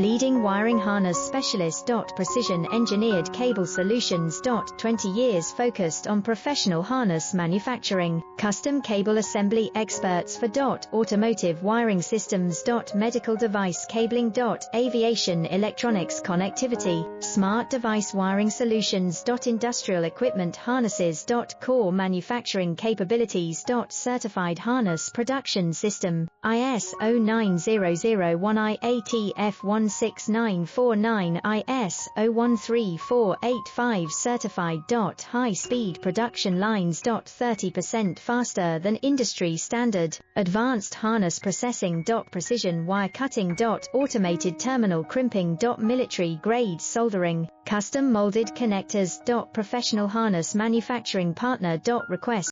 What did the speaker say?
Leading wiring harness specialist. Precision engineered cable solutions. 20 years focused on professional harness manufacturing. Custom cable assembly experts for automotive wiring systems. Medical device cabling. Aviation electronics connectivity. Smart device wiring solutions. Industrial equipment harnesses. Core manufacturing capabilities. Certified harness production system. ISO 9001 IATF 16949 ISO 13485 certified. High-speed production lines. 30% faster than industry standard. Advanced harness processing. Precision wire cutting. Automated terminal crimping. Military grade soldering. Custom molded connectors. Professional harness manufacturing partner. Request